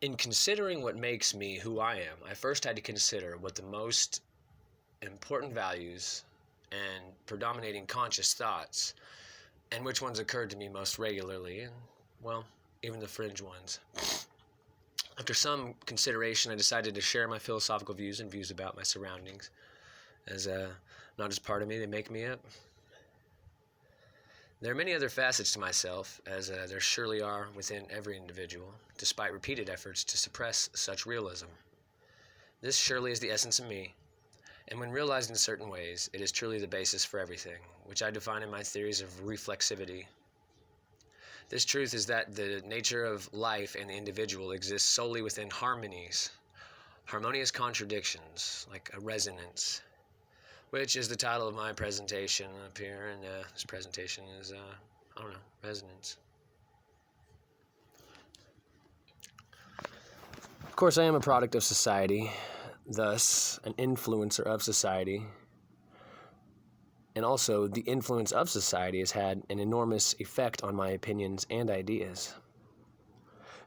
In considering what makes me who I am, I first had to consider what the most important values and predominating conscious thoughts, and which ones occurred to me most regularly, and, well, even the fringe ones. After some consideration, I decided to share my philosophical views and views about my surroundings, as not just part of me, they make me up. There are many other facets to myself, as there surely are within every individual, despite repeated efforts to suppress such realism. This surely is the essence of me, and when realized in certain ways, it is truly the basis for everything, which I define in my theories of reflexivity. This truth is that the nature of life and the individual exists solely within harmonies, harmonious contradictions, like a resonance, which is the title of my presentation up here, and this presentation is, resonance. Of course, I am a product of society, thus an influencer of society, and also the influence of society has had an enormous effect on my opinions and ideas.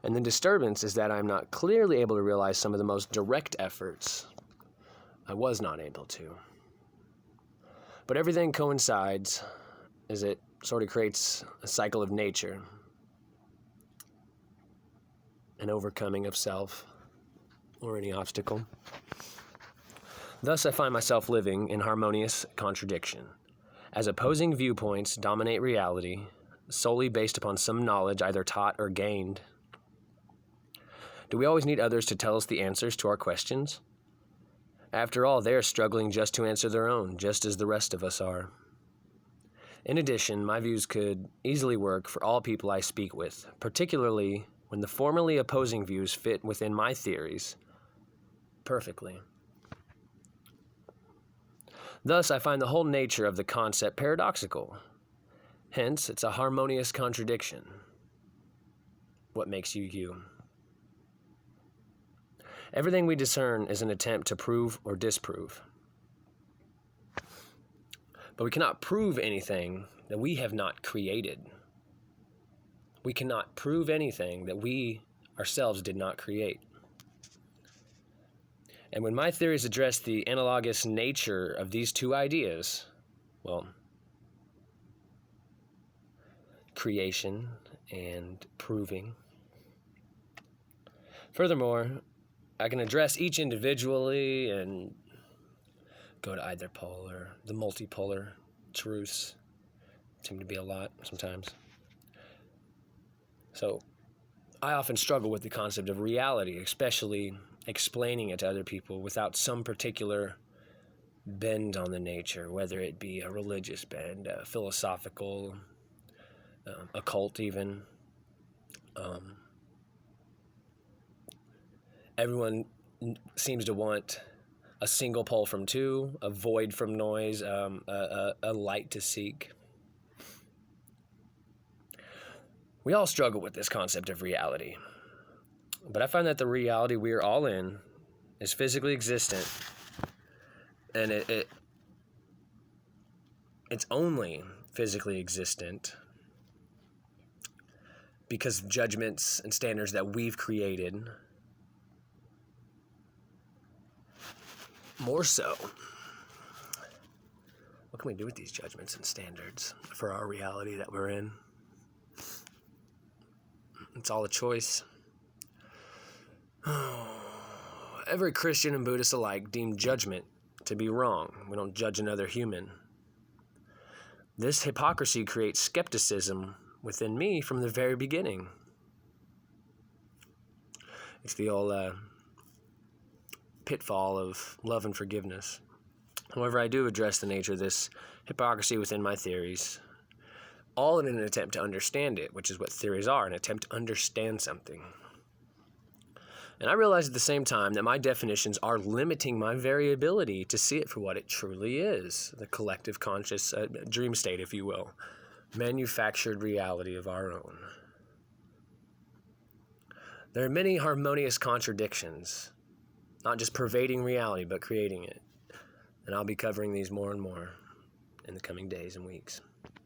And the disturbance is that I'm not clearly able to realize some of the most direct efforts I was not able to. But everything coincides as it sort of creates a cycle of nature, an overcoming of self or any obstacle. Thus, I find myself living in harmonious contradiction, as opposing viewpoints dominate reality solely based upon some knowledge either taught or gained. Do we always need others to tell us the answers to our questions? After all, they are struggling just to answer their own, just as the rest of us are. In addition, my views could easily work for all people I speak with, particularly when the formerly opposing views fit within my theories perfectly. Thus, I find the whole nature of the concept paradoxical. Hence, it's a harmonious contradiction. What makes you you? Everything we discern is an attempt to prove or disprove. But we cannot prove anything that we have not created. We cannot prove anything that we ourselves did not create. And when my theories address the analogous nature of these two ideas, well, creation and proving. Furthermore, I can address each individually and go to either pole or the multipolar truths. Seem to be a lot sometimes. So I often struggle with the concept of reality, especially explaining it to other people without some particular bend on the nature, whether it be a religious bend, a philosophical, occult even. Everyone seems to want a single pole from two, a void from noise, a light to seek. We all struggle with this concept of reality. But I find that the reality we are all in is physically existent, and it's only physically existent because of judgments and standards that we've created. More so, what can we do with these judgments and standards for our reality that we're in? It's all a choice. Every Christian and Buddhist alike deem judgment to be wrong. We don't judge another human. This hypocrisy creates skepticism within me from the very beginning. It's the old pitfall of love and forgiveness. However, I do address the nature of this hypocrisy within my theories, all in an attempt to understand it, which is what theories are, an attempt to understand something. And I realize at the same time that my definitions are limiting my very ability to see it for what it truly is, the collective conscious dream state, if you will, manufactured reality of our own. There are many harmonious contradictions, not just pervading reality, but creating it. And I'll be covering these more and more in the coming days and weeks.